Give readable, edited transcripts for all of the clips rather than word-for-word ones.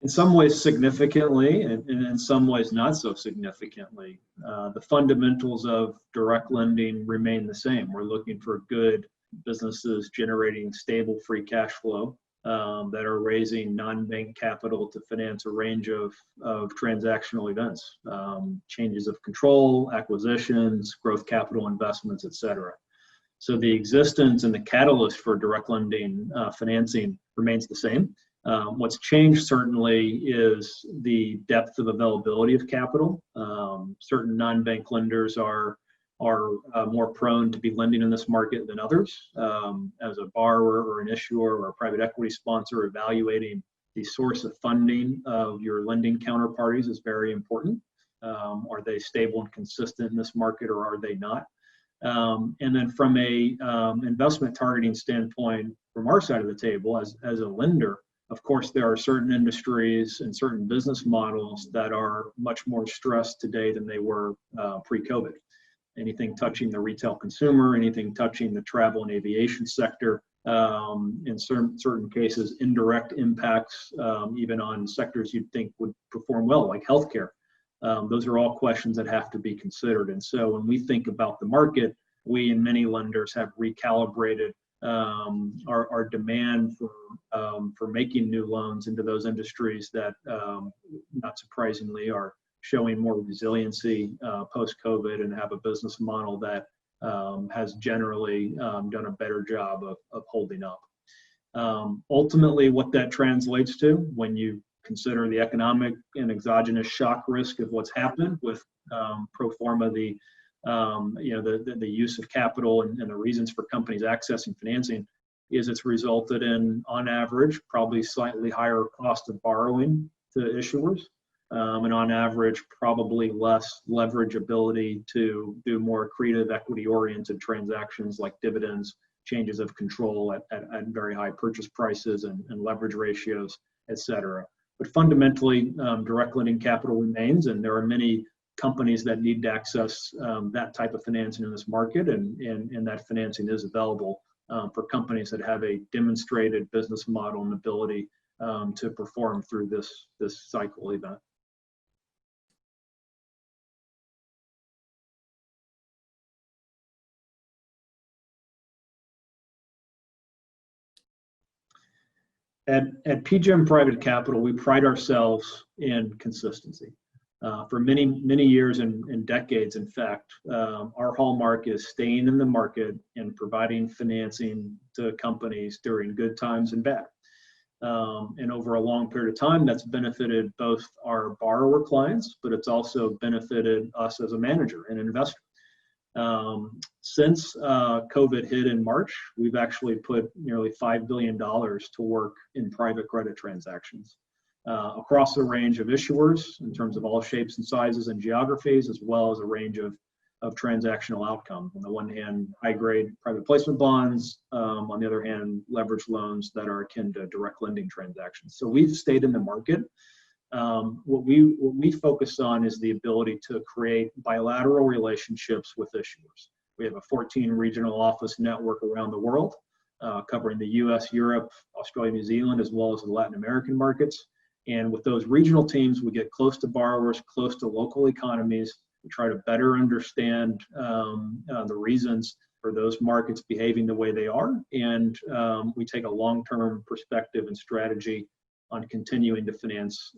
In some ways significantly, and in some ways not so significantly. The fundamentals of direct lending remain the same. We're looking for good businesses generating stable free cash flow that are raising non-bank capital to finance a range of transactional events, changes of control, acquisitions, growth capital investments, et cetera. So the existence and the catalyst for direct lending financing remains the same. What's changed certainly is the depth of availability of capital. Certain non-bank lenders are more prone to be lending in this market than others. As a borrower or an issuer or a private equity sponsor, evaluating the source of funding of your lending counterparties is very important. Are they stable and consistent in this market, or are they not? And then from a investment targeting standpoint, from our side of the table as a lender, of course, there are certain industries and certain business models that are much more stressed today than they were pre-COVID. Anything touching the retail consumer, anything touching the travel and aviation sector, in certain cases, indirect impacts even on sectors you'd think would perform well, like healthcare. Those are all questions that have to be considered. And so when we think about the market, we and many lenders have recalibrated our demand for making new loans into those industries that, not surprisingly, are showing more resiliency post-COVID and have a business model that has generally done a better job of holding up. Ultimately, what that translates to, when you consider the economic and exogenous shock risk of what's happened with pro forma the use of capital and the reasons for companies accessing financing, is it's resulted in, on average, probably slightly higher cost of borrowing to issuers, and on average, probably less leverage ability to do more accretive equity-oriented transactions like dividends, changes of control at very high purchase prices and leverage ratios, et cetera. But fundamentally, direct lending capital remains, and there are many companies that need to access that type of financing in this market, and that financing is available for companies that have a demonstrated business model and ability to perform through this cycle event. At PGIM Private Capital, we pride ourselves in consistency. For many years and decades, in fact, our hallmark is staying in the market and providing financing to companies during good times and bad. And over a long period of time, that's benefited both our borrower clients, but it's also benefited us as a manager and investor. Since COVID hit in March, we've actually put nearly $5 billion to work in private credit transactions across a range of issuers in terms of all shapes and sizes and geographies, as well as a range of transactional outcomes. On the one hand, high-grade private placement bonds, on the other hand, leveraged loans that are akin to direct lending transactions. So we've stayed in the market. What we focus on is the ability to create bilateral relationships with issuers. We have a 14 regional office network around the world, covering the US, Europe, Australia, New Zealand, as well as the Latin American markets. And with those regional teams, we get close to borrowers, close to local economies. We try to better understand the reasons for those markets behaving the way they are. And we take a long-term perspective and strategy on continuing to finance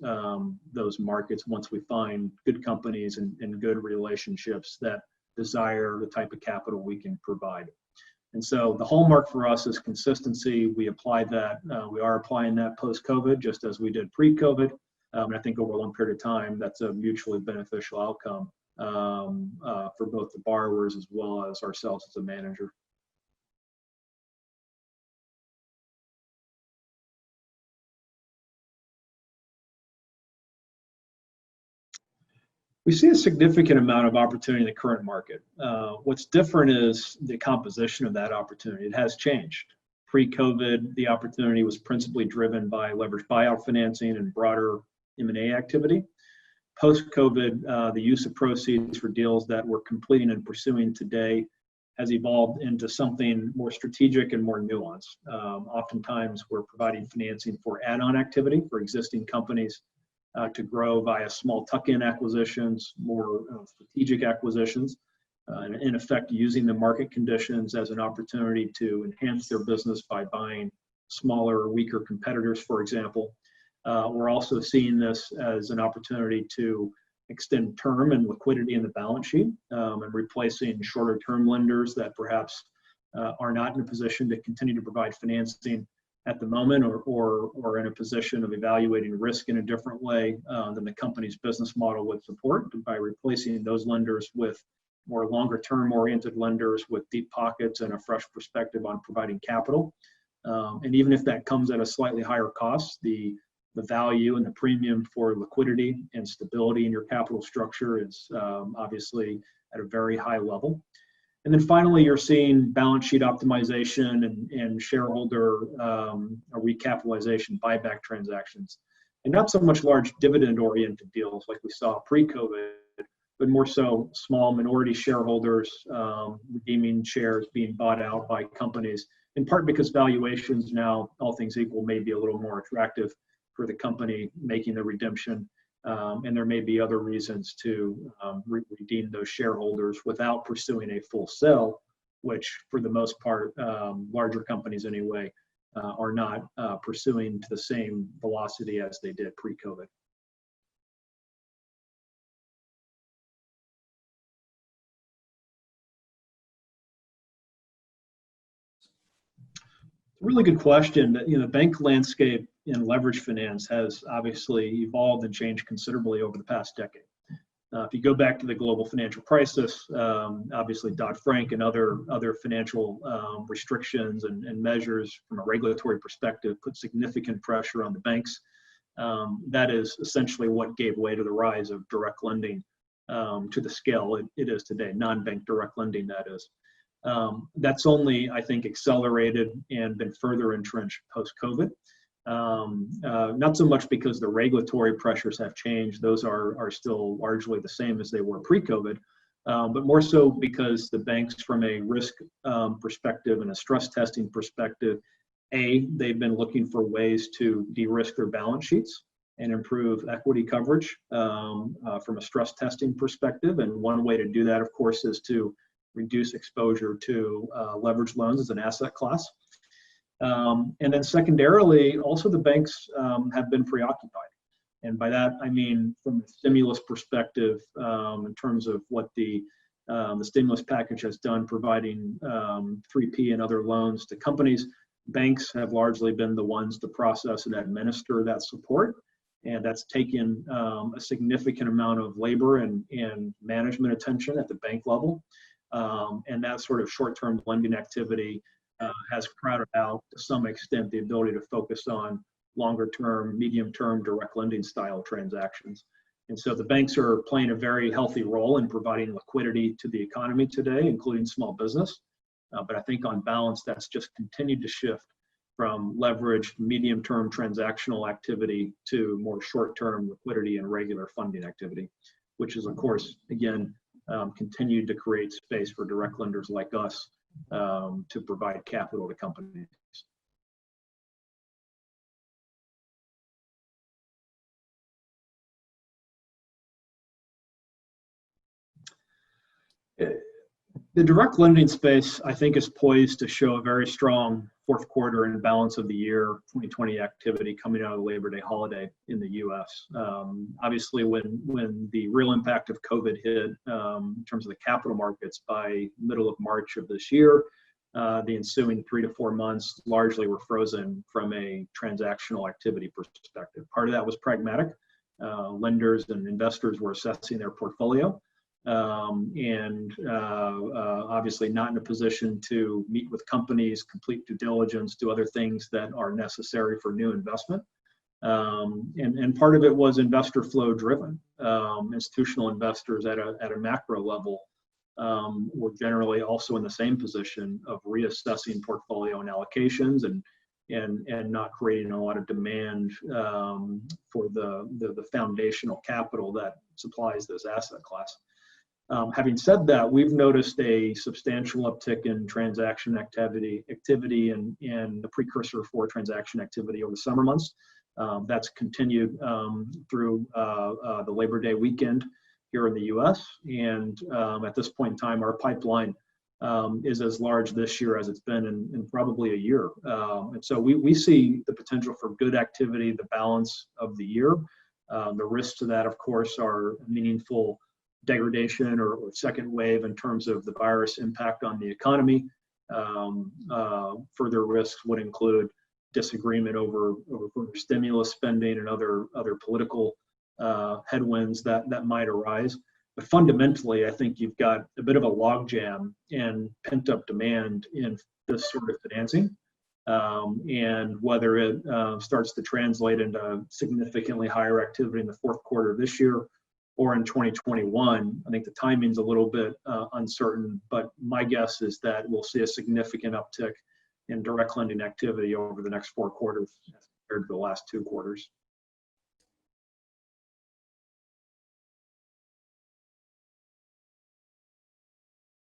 those markets once we find good companies and good relationships that desire the type of capital we can provide. And so the hallmark for us is consistency. We applied that. We are applying that post-COVID, just as we did pre-COVID. And I think over a long period of time, that's a mutually beneficial outcome for both the borrowers as well as ourselves as a manager. We see a significant amount of opportunity in the current market. What's different is the composition of that opportunity. It has changed. Pre-COVID, the opportunity was principally driven by leveraged buyout financing and broader M&A activity. Post-COVID, the use of proceeds for deals that we're completing and pursuing today has evolved into something more strategic and more nuanced. Oftentimes, we're providing financing for add-on activity for existing companies to grow via small tuck-in acquisitions, more strategic acquisitions, and in effect, using the market conditions as an opportunity to enhance their business by buying smaller, weaker competitors, for example. We're also seeing this as an opportunity to extend term and liquidity in the balance sheet, and replacing shorter term lenders that perhaps are not in a position to continue to provide financing at the moment, or in a position of evaluating risk in a different way than the company's business model would support, by replacing those lenders with more longer term oriented lenders with deep pockets and a fresh perspective on providing capital. And even if that comes at a slightly higher cost, the value and the premium for liquidity and stability in your capital structure is obviously at a very high level. And then finally, you're seeing balance sheet optimization and shareholder recapitalization buyback transactions, and not so much large dividend-oriented deals like we saw pre-COVID, but more so small minority shareholders redeeming shares being bought out by companies, in part because valuations now, all things equal, may be a little more attractive for the company making the redemption, and there may be other reasons to redeem those shareholders without pursuing a full sell, which for the most part, larger companies anyway, are not pursuing to the same velocity as they did pre-COVID. Really good question. The bank landscape in leverage finance has obviously evolved and changed considerably over the past decade. If you go back to the global financial crisis, obviously Dodd-Frank and other financial restrictions and measures from a regulatory perspective put significant pressure on the banks. That is essentially what gave way to the rise of direct lending to the scale it is today, non-bank direct lending, that is. That's only, I think, accelerated and been further entrenched post-COVID. Not so much because the regulatory pressures have changed, those are still largely the same as they were pre-COVID, but more so because the banks, from a risk perspective and a stress testing perspective, they've been looking for ways to de-risk their balance sheets and improve equity coverage from a stress testing perspective. And one way to do that, of course, is to reduce exposure to leverage loans as an asset class. And then secondarily, also the banks have been preoccupied. And by that, I mean from a stimulus perspective, in terms of what the stimulus package has done, providing 3P and other loans to companies. Banks have largely been the ones to process and administer that support. And that's taken a significant amount of labor and management attention at the bank level. And that sort of short-term lending activity has crowded out to some extent the ability to focus on longer-term, medium-term direct lending style transactions. And so the banks are playing a very healthy role in providing liquidity to the economy today, including small business. But I think on balance, that's just continued to shift from leveraged medium-term transactional activity to more short-term liquidity and regular funding activity, which is, of course, again, continued to create space for direct lenders like us to provide capital to companies. The direct lending space, I think, is poised to show a very strong fourth quarter and balance of the year 2020 activity coming out of the Labor Day holiday in the U.S. Obviously, when the real impact of COVID hit in terms of the capital markets by middle of March of this year, the ensuing 3 to 4 months largely were frozen from a transactional activity perspective. Part of that was pragmatic. Lenders and investors were assessing their portfolio. And obviously not in a position to meet with companies, complete due diligence, do other things that are necessary for new investment. And part of it was investor flow driven. Institutional investors at a macro level were generally also in the same position of reassessing portfolio and allocations and not creating a lot of demand for the foundational capital that supplies this asset class. Having said that, we've noticed a substantial uptick in transaction activity and the precursor for transaction activity over the summer months. That's continued through the Labor Day weekend here in the U.S. And at this point in time, our pipeline is as large this year as it's been in probably a year. And so we see the potential for good activity, the balance of the year. The risks to that, of course, are meaningful degradation or second wave in terms of the virus impact on the economy. Further risks would include disagreement over further stimulus spending and other political headwinds that might arise. But fundamentally, I think you've got a bit of a logjam and pent-up demand in this sort of financing. And whether it starts to translate into significantly higher activity in the fourth quarter of this year or in 2021, I think the timing's a little bit uncertain, but my guess is that we'll see a significant uptick in direct lending activity over the next 4 quarters compared to the last 2 quarters.